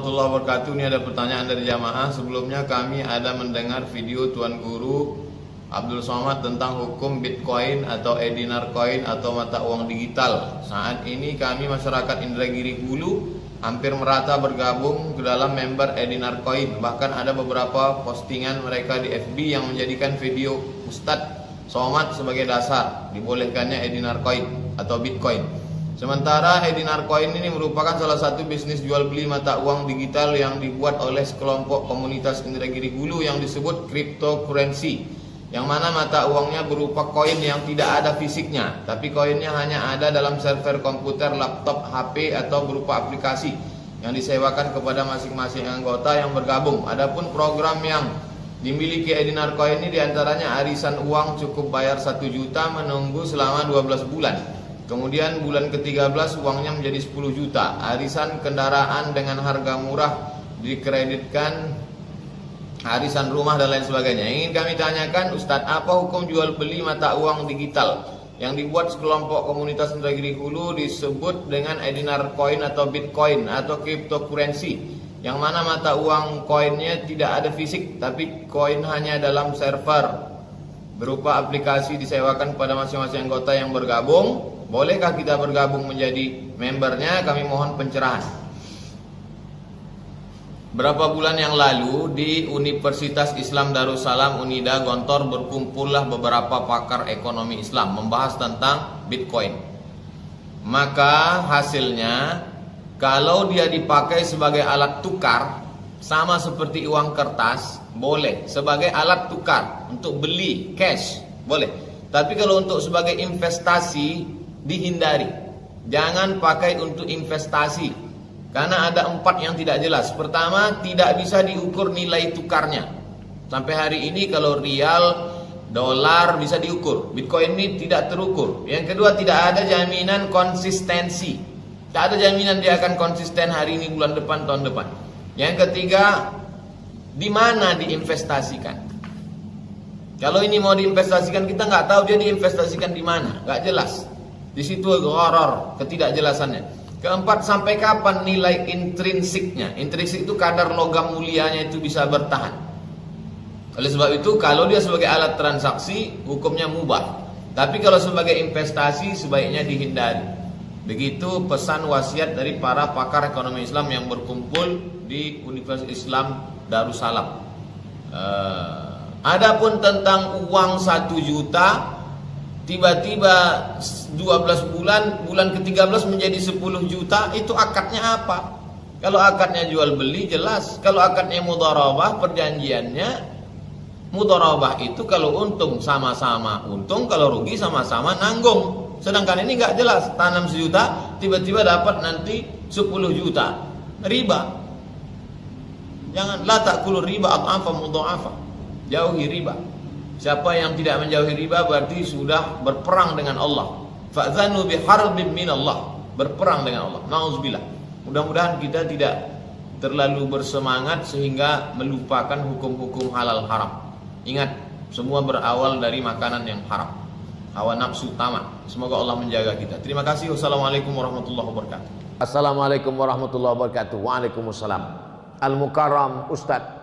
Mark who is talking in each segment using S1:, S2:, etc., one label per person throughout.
S1: warahmatullahi wabarakatuh. Ini ada pertanyaan dari jamaah. Sebelumnya kami ada mendengar video Tuan Guru Abdul Somad tentang hukum Bitcoin atau Edinar Coin atau mata uang digital. Saat ini kami masyarakat Indragiri Hulu hampir merata bergabung ke dalam member Edinar Coin. Bahkan ada beberapa postingan mereka di FB yang menjadikan video Ustadz Somad sebagai dasar dibolehkannya Edinar Coin atau Bitcoin. Sementara Edinar Coin ini merupakan salah satu bisnis jual beli mata uang digital yang dibuat oleh sekelompok komunitas Indragiri Hulu yang disebut cryptocurrency, yang mana mata uangnya berupa koin yang tidak ada fisiknya, tapi koinnya hanya ada dalam server komputer, laptop, HP atau berupa aplikasi yang disewakan kepada masing-masing anggota yang bergabung. Adapun program yang dimiliki Edinar Coin ini diantaranya arisan uang cukup bayar 1 juta menunggu selama 12 bulan. Kemudian bulan ke-13 uangnya menjadi 10 juta. Arisan kendaraan dengan harga murah dikreditkan, arisan rumah dan lain sebagainya. Ingin kami tanyakan Ustadz, apa hukum jual beli mata uang digital yang dibuat sekelompok komunitas Indragiri Hulu disebut dengan Edinar Coin atau Bitcoin atau cryptocurrency, yang mana mata uang koinnya tidak ada fisik, tapi koin hanya dalam server berupa aplikasi disewakan pada masing-masing anggota yang bergabung. Bolehkah kita bergabung menjadi membernya? Kami mohon pencerahan. Berapa bulan yang lalu di Universitas Islam Darussalam Unida Gontor berkumpullah beberapa pakar ekonomi Islam membahas tentang Bitcoin. Maka hasilnya, kalau dia dipakai sebagai alat tukar sama seperti uang kertas, boleh. Sebagai alat tukar untuk beli cash, boleh. Tapi kalau untuk sebagai investasi, dihindari. Jangan pakai untuk investasi, karena ada 4 yang tidak jelas. Pertama, tidak bisa diukur nilai tukarnya. Sampai hari ini kalau rial, dolar bisa diukur, Bitcoin ini tidak terukur. Yang kedua, tidak ada jaminan konsistensi. Tidak ada jaminan dia akan konsisten hari ini, bulan depan, tahun depan. Yang ketiga, di mana diinvestasikan. Kalau ini mau diinvestasikan, kita nggak tahu dia diinvestasikan di mana, nggak jelas. Di situ gharar, ketidakjelasannya. Keempat, sampai kapan nilai intrinsiknya. Intrinsik itu kadar logam mulianya itu bisa bertahan. Oleh sebab itu, kalau dia sebagai alat transaksi, hukumnya mubah. Tapi kalau sebagai investasi, sebaiknya dihindari. Begitu pesan wasiat dari para pakar ekonomi Islam yang berkumpul di Universitas Islam Darussalam. Adapun tentang uang 1 juta, tiba-tiba 12 bulan, bulan ke-13 menjadi 10 juta, itu akadnya apa? Kalau akadnya jual beli jelas. Kalau akadnya mudharabah, perjanjiannya mudharabah itu kalau untung sama-sama untung, kalau rugi sama-sama nanggung. Sedangkan ini nggak jelas, tanam 1 juta, tiba-tiba dapat nanti 10 juta. Riba. Jangan, la ta'kulu riba adhafa mudha'afa. Jauhi riba. Siapa yang tidak menjauhi riba berarti sudah berperang dengan Allah. Fa'zanu biharbin minallah, berperang dengan Allah. Nauzubillah. Mudah-mudahan kita tidak terlalu bersemangat sehingga melupakan hukum-hukum halal haram. Ingat, semua berawal dari makanan yang haram. Hawa nafsu tamak. Semoga Allah menjaga kita. Terima kasih. Wassalamualaikum warahmatullahi wabarakatuh.
S2: Assalamualaikum warahmatullahi wabarakatuh. Waalaikumsalam. Al-Mukarram Ustadz,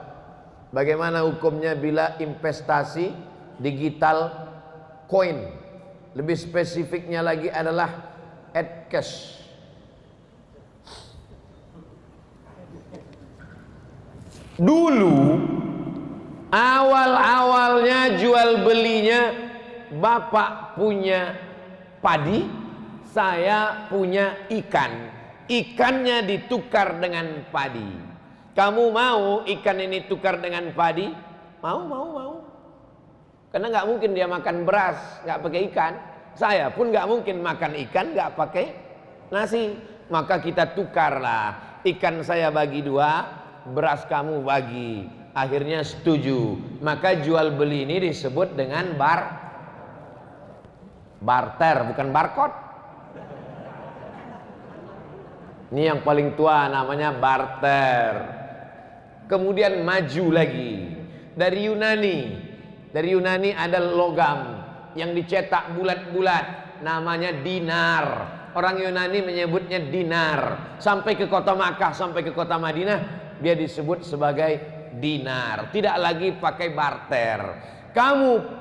S2: bagaimana hukumnya bila investasi digital coin? Lebih spesifiknya lagi adalah cash. Dulu awal-awalnya jual belinya, bapak punya padi, saya punya ikan. Ikannya ditukar dengan padi. Kamu mau ikan ini tukar dengan padi? Mau. Karena nggak mungkin dia makan beras nggak pakai ikan. Saya pun nggak mungkin makan ikan nggak pakai nasi. Maka kita tukarlah. Ikan saya bagi 2, beras kamu bagi. Akhirnya setuju. Maka jual beli ini disebut dengan barter, bukan barcode. Ini yang paling tua, namanya barter. Kemudian maju lagi dari Yunani. Dari Yunani ada logam yang dicetak bulat-bulat, namanya dinar. Orang Yunani menyebutnya dinar. Sampai ke kota Makkah, sampai ke kota Madinah, dia disebut sebagai dinar. Tidak lagi pakai barter.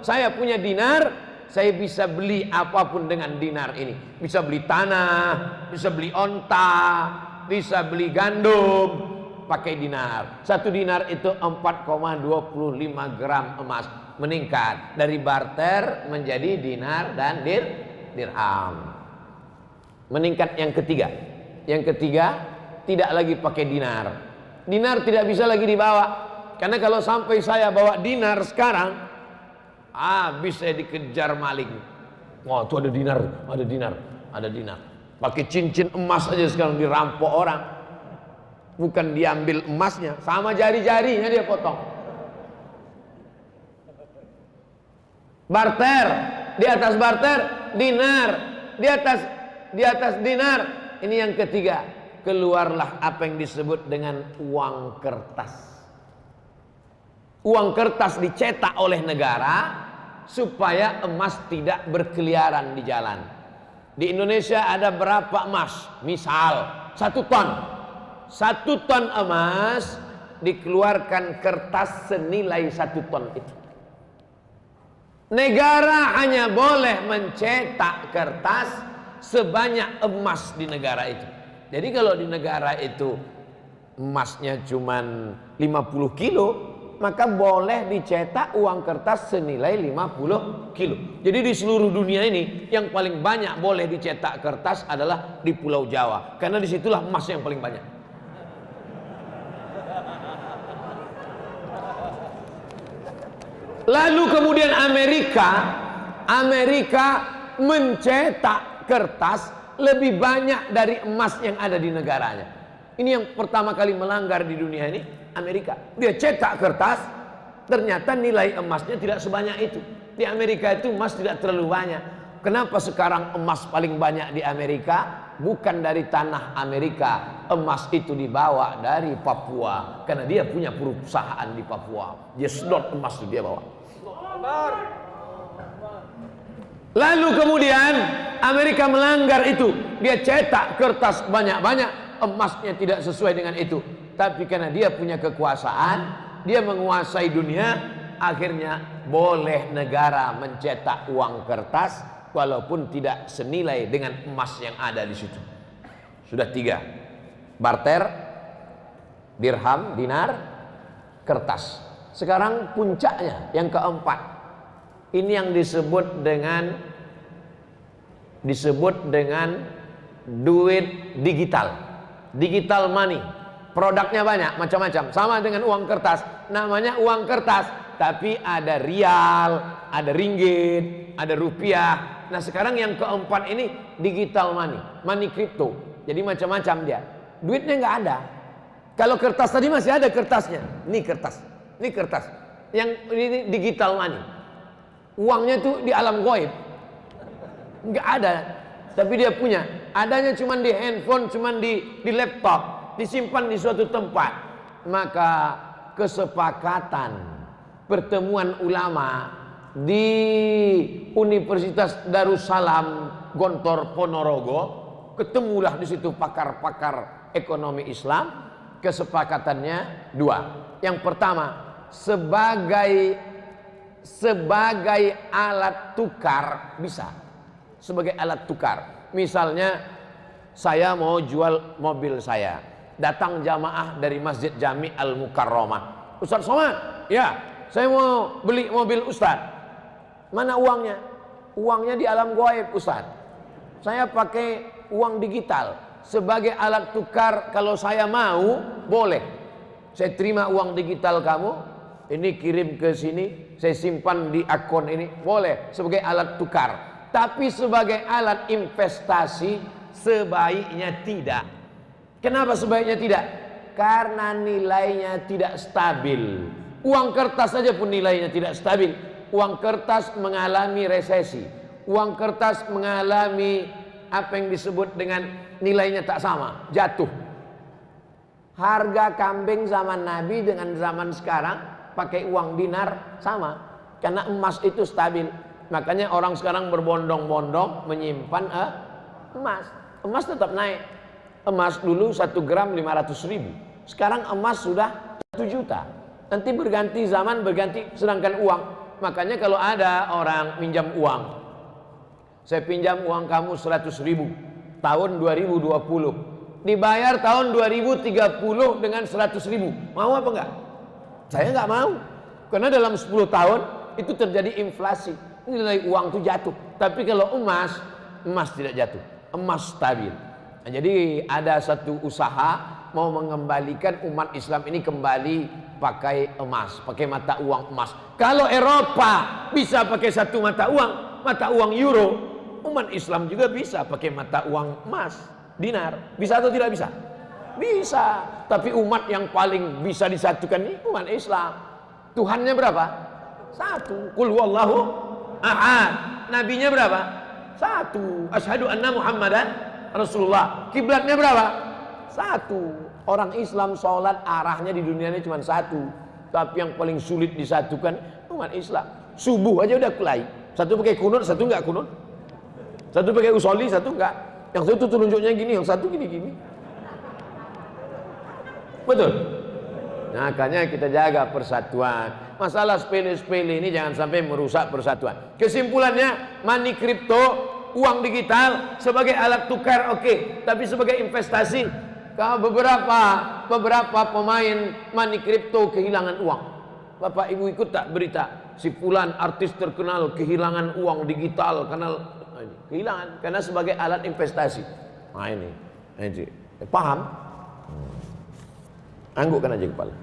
S2: Saya punya dinar, saya bisa beli apapun dengan dinar ini. Bisa beli tanah, bisa beli onta, bisa beli gandum, pakai dinar. 1 dinar itu 4,25 gram emas. Meningkat dari barter menjadi dinar dan dirham. Meningkat yang ketiga. Yang ketiga, tidak lagi pakai dinar. Dinar tidak bisa lagi dibawa. Karena kalau sampai saya bawa dinar sekarang, habis saya dikejar maling. Wah, itu ada dinar, ada dinar, ada dinar. Pakai cincin emas aja sekarang dirampok orang. Bukan diambil emasnya, sama jari-jarinya dia potong. Barter, di atas barter dinar, di atas dinar. Ini yang ketiga, keluarlah apa yang disebut dengan uang kertas. Uang kertas dicetak oleh negara supaya emas tidak berkeliaran di jalan. Di Indonesia ada berapa emas? Misal 1 ton. 1 ton emas dikeluarkan kertas senilai 1 ton itu. Negara hanya boleh mencetak kertas sebanyak emas di negara itu. Jadi kalau di negara itu emasnya cuma 50 kilo, maka boleh dicetak uang kertas senilai 50 kilo. Jadi di seluruh dunia ini yang paling banyak boleh dicetak kertas adalah di Pulau Jawa. Karena disitulah emas yang paling banyak. Lalu kemudian Amerika mencetak kertas lebih banyak dari emas yang ada di negaranya. Ini yang pertama kali melanggar di dunia ini, Amerika. Dia cetak kertas, ternyata nilai emasnya tidak sebanyak itu. Di Amerika itu emas tidak terlalu banyak. Kenapa sekarang emas paling banyak di Amerika? Bukan dari tanah Amerika. Emas itu dibawa dari Papua. Karena dia punya perusahaan di Papua. Dia sedot emas itu dia bawa. Lalu kemudian Amerika melanggar itu. Dia cetak kertas banyak-banyak, emasnya tidak sesuai dengan itu. Tapi karena dia punya kekuasaan, dia menguasai dunia, akhirnya boleh negara mencetak uang kertas walaupun tidak senilai dengan emas yang ada di situ. Sudah 3. Barter, dirham, dinar, kertas. Sekarang puncaknya yang keempat. Ini yang disebut dengan duit digital. Digital money. Produknya banyak, macam-macam. Sama dengan uang kertas. Namanya uang kertas, tapi ada rial, ada ringgit, ada rupiah. Nah, sekarang yang keempat ini digital money, money crypto. Jadi macam-macam dia. Duitnya nggak ada. Kalau kertas tadi masih ada kertasnya. Ini kertas. Ini kertas. Yang ini digital money. Uangnya tuh di alam gaib. Nggak ada. Tapi dia punya. Adanya cuma di handphone, cuma di laptop, disimpan di suatu tempat. Maka kesepakatan pertemuan ulama di Universitas Darussalam Gontor Ponorogo, ketemulah di situ pakar-pakar ekonomi Islam. Kesepakatannya 2. Yang pertama, sebagai alat tukar bisa. Sebagai alat tukar. Misalnya saya mau jual mobil saya. Datang jamaah dari Masjid Jami Al-Mukarramah. Ustaz Somad, ya, saya mau beli mobil Ustaz. Mana uangnya? Uangnya di alam gaib Ustaz. Saya pakai uang digital sebagai alat tukar. Kalau saya mau, boleh. Saya terima uang digital kamu, ini kirim ke sini, saya simpan di akun ini, boleh sebagai alat tukar. Tapi sebagai alat investasi sebaiknya tidak. Kenapa sebaiknya tidak? Karena nilainya tidak stabil. Uang kertas saja pun nilainya tidak stabil. Uang kertas mengalami resesi. Uang kertas mengalami apa yang disebut dengan nilainya tak sama, jatuh. Harga kambing zaman Nabi dengan zaman sekarang pakai uang dinar sama. Karena emas itu stabil. Makanya orang sekarang berbondong-bondong menyimpan emas. emas tetap naik. Emas dulu 1 gram 500.000, sekarang emas sudah 1 juta. Nanti berganti zaman, berganti, sedangkan uang. Makanya kalau ada orang minjam uang, saya pinjam uang kamu 100.000 tahun 2020, dibayar tahun 2030 dengan 100.000, mau apa enggak? Saya enggak mau, karena dalam 10 tahun itu terjadi inflasi, nilai uang itu jatuh. Tapi kalau emas, emas tidak jatuh, emas stabil. Nah, jadi ada satu usaha mau mengembalikan umat Islam ini kembali pakai emas, pakai mata uang emas. Kalau Eropa bisa pakai satu mata uang euro, umat Islam juga bisa pakai mata uang emas, dinar. Bisa atau tidak bisa? Bisa. Tapi umat yang paling bisa disatukan ini umat Islam. Tuhannya berapa? 1. Qul huwallahu ahad. Nabinya berapa? 1. Asyhadu anna Muhammadan Rasulullah. Kiblatnya berapa? 1. Orang Islam sholat arahnya di dunia ini cuma 1. Tapi yang paling sulit disatukan umat Islam. Subuh aja udah kulai. Satu pakai kunut, satu enggak kunut. Satu pakai usolli, satu enggak. Yang satu telunjuknya gini, yang satu gini-gini. Betul? Nah, makanya kita jaga persatuan. Masalah sepele-sepele ini jangan sampai merusak persatuan. Kesimpulannya, money crypto, uang digital sebagai alat tukar oke, tapi sebagai investasi, beberapa pemain money crypto kehilangan uang. Bapak Ibu ikut tak berita si fulan artis terkenal kehilangan uang digital karena kehilangan karena sebagai alat investasi. Nah ini paham? Anggukkan aja kepala.